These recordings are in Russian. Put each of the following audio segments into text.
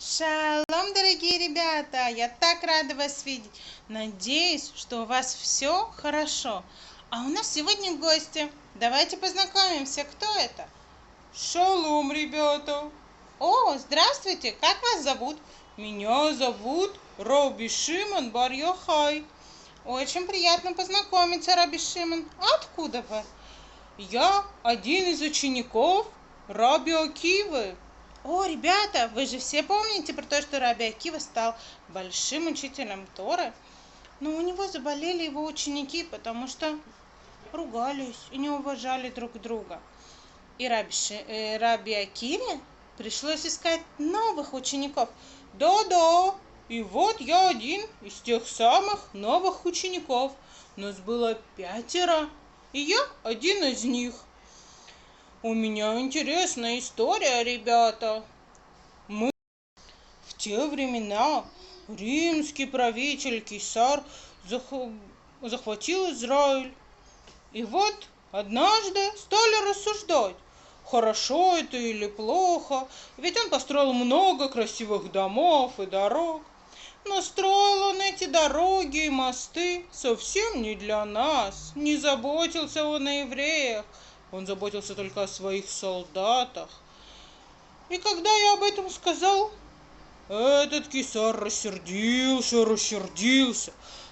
Шалом, дорогие ребята! Я так рада вас видеть. Надеюсь, что у вас все хорошо. А у нас сегодня гости. Давайте познакомимся. Кто это? Шалом, ребята! О, здравствуйте! Как вас зовут? Меня зовут Раби Шимон бар Йохай. Очень приятно познакомиться, Раби Шимон. Откуда вы? Я один из учеников Раби Акивы. О, ребята, вы же все помните про то, что Раби Акива стал большим учителем Торы, но у него заболели его ученики, потому что ругались и не уважали друг друга. И Раби Акиве пришлось искать новых учеников. Да-да, и вот я один из тех самых новых учеников. Нас было 5, и я один из них. У меня интересная история, ребята. В те времена римский правитель Кесар захватил Израиль. И вот однажды стали рассуждать, хорошо это или плохо, ведь он построил много красивых домов и дорог. Но строил он эти дороги и мосты совсем не для нас. Не заботился он о евреях, он заботился только о своих солдатах. И когда я об этом сказал, этот кесар рассердился,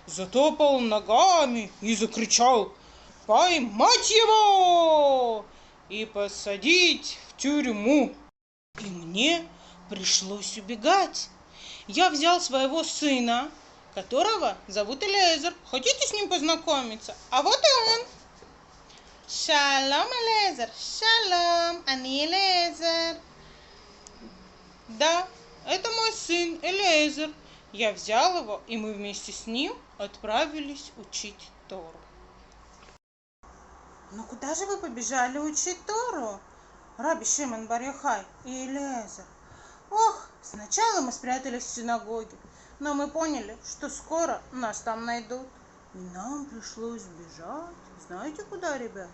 затопал ногами и закричал: «Поймать его и посадить в тюрьму!» И мне пришлось убегать. Я взял своего сына, которого зовут Элиэзер. Хотите с ним познакомиться? А вот и он. Шалом, Элиэзер. Шалом, ани Элиэзер. Да, это мой сын Элиэзер. Я взял его, и мы вместе с ним отправились учить Тору. Ну куда же вы побежали учить Тору, Раби Шимон бар Йохай и Элиэзер? Ох, сначала мы спрятались в синагоге, но мы поняли, что скоро нас там найдут. И нам пришлось бежать. Знаете куда, ребята?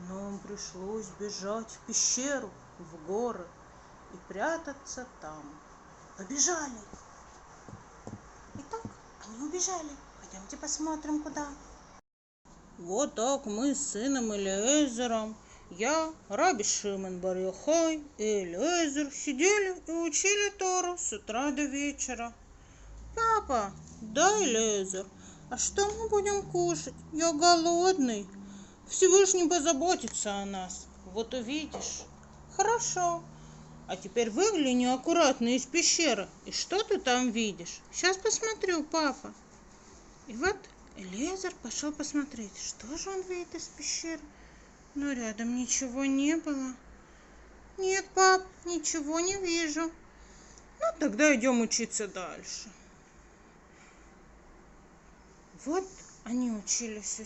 Нам пришлось бежать в пещеру, в горы и прятаться там. Побежали. Итак, они убежали. Пойдемте посмотрим, куда. Вот так мы с сыном Элиэзером, я, Раби Шимон бар Йохай и Элиэзер сидели и учили Тору с утра до вечера. Папа, да, Элиэзер, а что мы будем кушать? Я голодный. Всевышний позаботится о нас. Вот увидишь. Хорошо. А теперь выгляни аккуратно из пещеры. И что ты там видишь? Сейчас посмотрю, папа. И вот Элиэзер пошел посмотреть, что же он видит из пещеры. Но рядом ничего не было. Нет, пап, ничего не вижу. Ну, тогда идем учиться дальше. Вот они учились.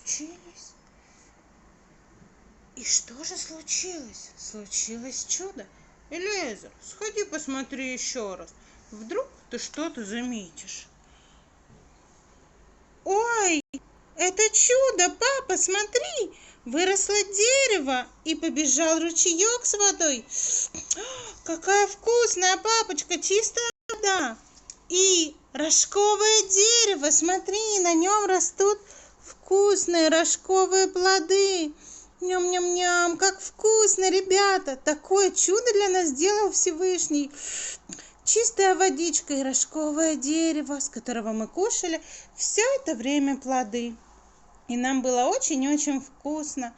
И что же случилось? Случилось чудо. Элиэзер, сходи посмотри еще раз. Вдруг ты что-то заметишь. Ой, это чудо, папа, смотри! Выросло дерево и побежал ручеек с водой. Какая вкусная, папочка, чистая вода. И рожковое дерево, смотри, на нем растут вкусные рожковые плоды. Ням-ням-ням, как вкусно, ребята! Такое чудо для нас сделал Всевышний. Чистая водичка и рожковое дерево, с которого мы кушали все это время плоды. И нам было очень-очень вкусно.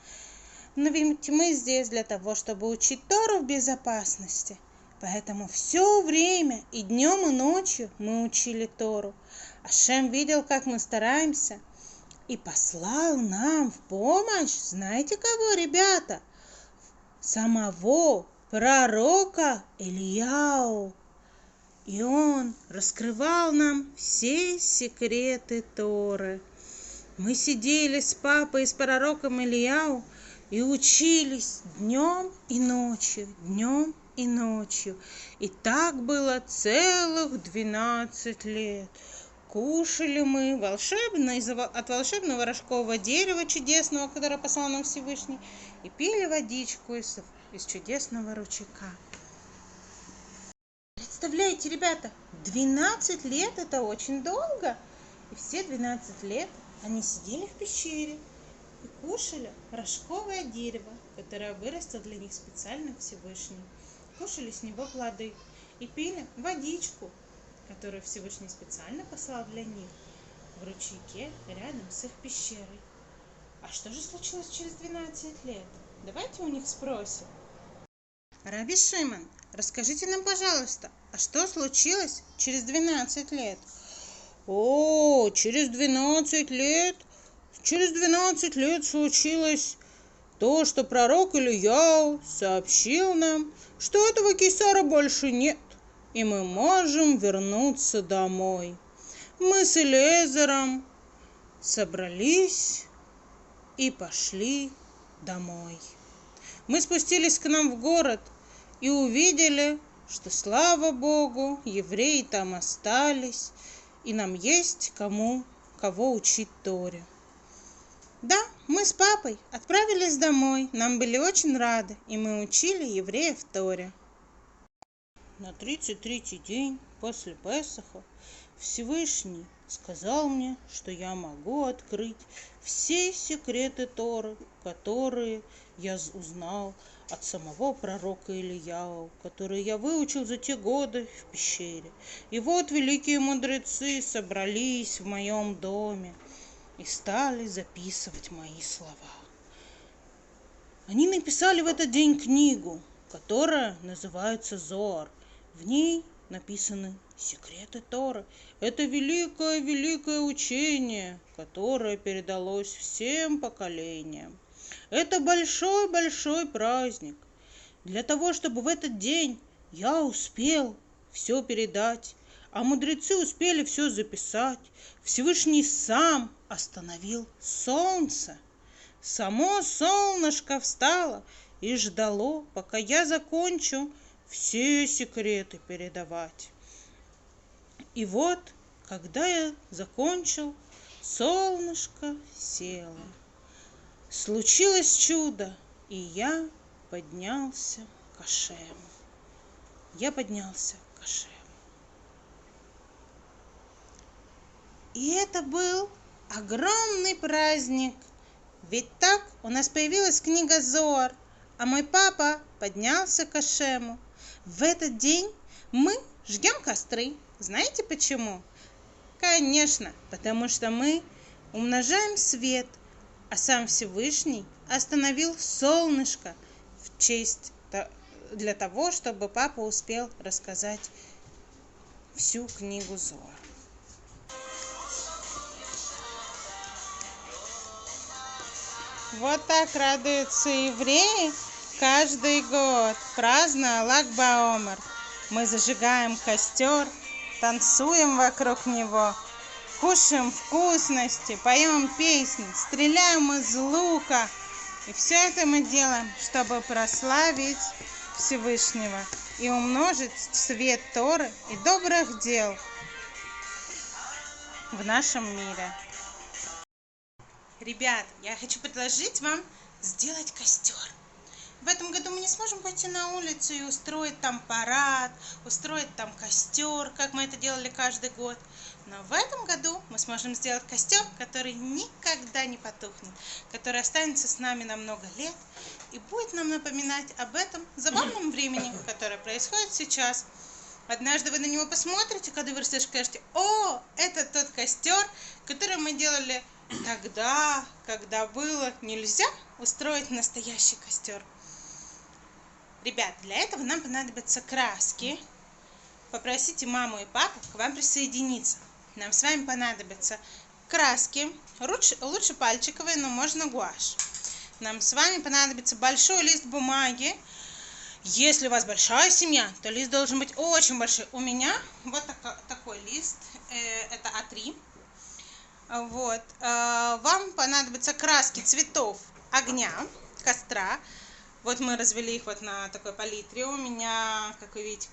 Но ведь мы здесь для того, чтобы учить Тору в безопасности. Поэтому все время, и днем, и ночью мы учили Тору. Ашем видел, как мы стараемся, и послал нам в помощь, знаете кого, ребята? Самого пророка Ильяу. И он раскрывал нам все секреты Торы. Мы сидели с папой и с пророком Ильяу и учились днем и ночью, днем и ночью. И так было целых 12 лет. Кушали мы от волшебного рожкового дерева чудесного, которое послал нам Всевышний, и пили водичку из чудесного ручейка. Представляете, ребята, 12 лет это очень долго. И все 12 лет они сидели в пещере и кушали рожковое дерево, которое выросло для них специально Всевышний. Кушали с него плоды и пили водичку, которую Всевышний специально послал для них в ручейке рядом с их пещерой. А что же случилось через 12 лет? Давайте у них спросим. Раби Шимон, расскажите нам, пожалуйста, а что случилось через 12 лет? Через 12 лет? Через 12 лет случилось то, что пророк Ильяу сообщил нам, что этого Кесара больше нет, и мы можем вернуться домой. Мы с Элиэзером собрались и пошли домой. Мы спустились к нам в город и увидели, что, слава Богу, евреи там остались, и нам есть кого учить Торе. Да, мы с папой отправились домой, нам были очень рады, и мы учили евреев Торе. На 33-й день после Песаха Всевышний сказал мне, что я могу открыть все секреты Торы, которые я узнал от самого пророка Ильяу, которые я выучил за те годы в пещере. И вот великие мудрецы собрались в моем доме и стали записывать мои слова. Они написали в этот день книгу, которая называется Зоар. В ней написаны секреты Торы. Это великое учение, которое передалось всем поколениям. Это большой праздник. Для того, чтобы в этот день я успел все передать, а мудрецы успели все записать, Всевышний сам остановил солнце. Само солнышко встало и ждало, пока я закончу все секреты передавать. И вот, когда я закончил, солнышко село. Случилось чудо, и я поднялся к Ашему. И это был огромный праздник. Ведь так у нас появилась книга Зоар, а мой папа поднялся к Ашему. В этот день мы жгем костры. Знаете почему? Конечно, потому что мы умножаем свет, а сам Всевышний остановил солнышко для того, чтобы папа успел рассказать всю книгу Зоар. Вот так радуются евреи каждый год, празднуя Lag BaOmer. Мы зажигаем костер, танцуем вокруг него, кушаем вкусности, поем песни, стреляем из лука. И все это мы делаем, чтобы прославить Всевышнего и умножить свет Торы и добрых дел в нашем мире. Ребят, я хочу предложить вам сделать костер. В этом году мы не сможем пойти на улицу и устроить там парад, устроить там костер, как мы это делали каждый год. Но в этом году мы сможем сделать костер, который никогда не потухнет, который останется с нами на много лет и будет нам напоминать об этом забавном времени, которое происходит сейчас. Однажды вы на него посмотрите, когда вырастешь, скажете: о, это тот костер, который мы делали тогда, когда было нельзя устроить настоящий костер. Ребят, для этого нам понадобятся краски. Попросите маму и папу к вам присоединиться. Нам с вами понадобятся краски, лучше пальчиковые, но можно гуашь. Нам с вами понадобится большой лист бумаги. Если у вас большая семья, то лист должен быть очень большой. У меня вот такой лист, это А3. Вот. Вам понадобятся краски цветов огня, костра. Вот мы развели их вот на такой палитре. У меня, как вы видите,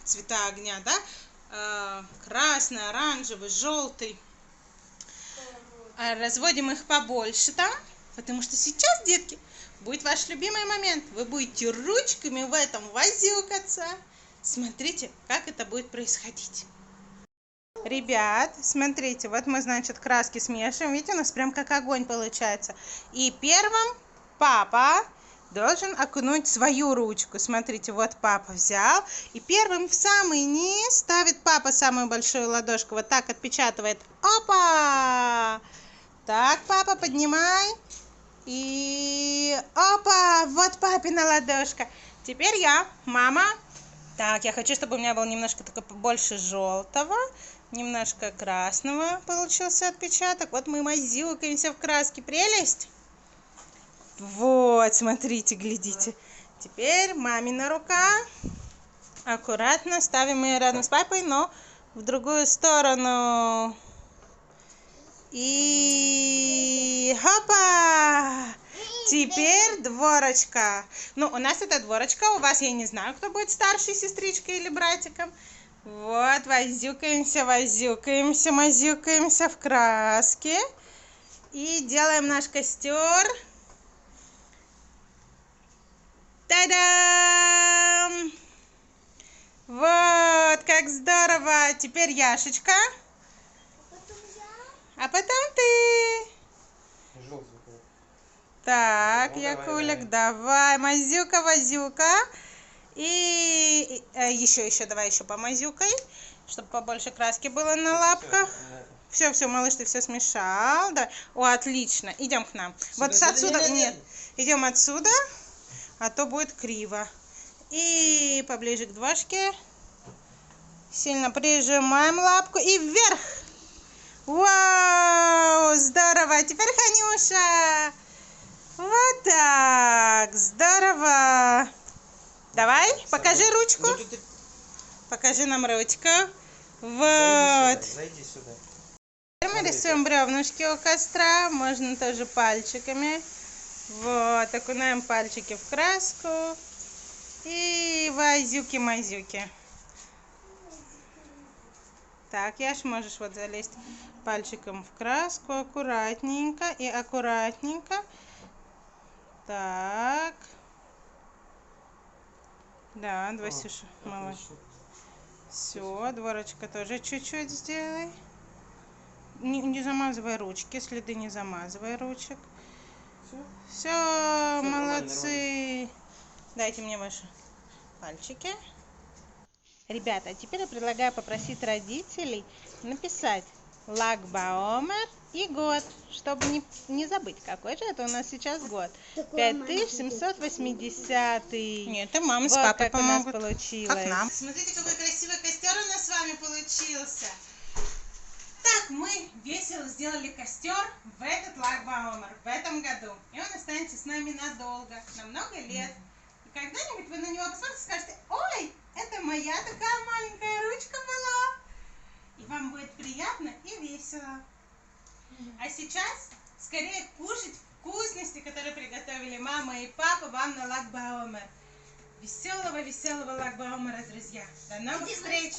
цвета огня, да? Красный, оранжевый, желтый. Разводим их побольше там, потому что сейчас, детки, будет ваш любимый момент. Вы будете ручками в этом возюкаться. Смотрите, как это будет происходить. Ребят, смотрите, вот мы, значит, краски смешиваем. Видите, у нас прям как огонь получается. И первым папа должен окунуть свою ручку. Смотрите, вот папа взял. И первым в самый низ ставит папа самую большую ладошку. Вот так отпечатывает. Опа! Так, папа, поднимай. И опа! Вот папина ладошка. Теперь я, мама. Так, я хочу, чтобы у меня было немножко только больше желтого. Немножко красного получился отпечаток. Вот мы мазюкаемся в краске. Прелесть? Вот, смотрите, глядите. Теперь мамина рука. Аккуратно ставим ее рядом с папой, но в другую сторону. И хопа! Теперь дворочка. Ну, у нас это дворочка, у вас я не знаю, кто будет старшей сестричкой или братиком. Вот, возюкаемся, возюкаемся, мазюкаемся в краске. И делаем наш костер. Та-дам! Вот, как здорово! Теперь Яшечка. А потом ты. Так, ну, Якулик, давай. Мазюка, возюка. И еще, давай еще помазюкай, чтобы побольше краски было на лапках. Все, малыш, ты все смешал. Да. О, отлично. Идем к нам. Сюда, вот отсюда. Нет, идем отсюда, а то будет криво. И поближе к дворке. Сильно прижимаем лапку и вверх. Вау, здорово. Теперь Ханюша. Вот так. Здорово. Давай, покажи ручку. Покажи нам ручку. Вот. Зайди сюда. Мы рисуем бревнышки у костра. Можно тоже пальчиками. Вот, окунаем пальчики в краску. И возюки-мазюки. Так, Яш, можешь вот залезть пальчиком в краску. Аккуратненько и аккуратненько. Так. Да, Васюша, молодец. Все, дворочка тоже чуть-чуть сделай. Не замазывай ручки, следы не замазывай ручек. Все, молодцы. Дайте мне ваши пальчики. Ребята, а теперь я предлагаю попросить родителей написать Лаг Баомер и год, чтобы не забыть, какой же это у нас сейчас год. 5780. Нет, и мама вот с папой как помогут. У нас получилось. Как нам. Смотрите, какой красивый костер у нас с вами получился. Так, мы весело сделали костер в этот Лаг Баомер в этом году. И он останется с нами надолго, на много лет. И когда-нибудь вы на него посмотрите и скажете: ой, это моя такая маленькая ручка была. И вам будет приятно и весело. А сейчас скорее кушать вкусности, которые приготовили мама и папа вам на Лаг Баомер. Веселого Лаг Баомера, друзья. До новых встреч!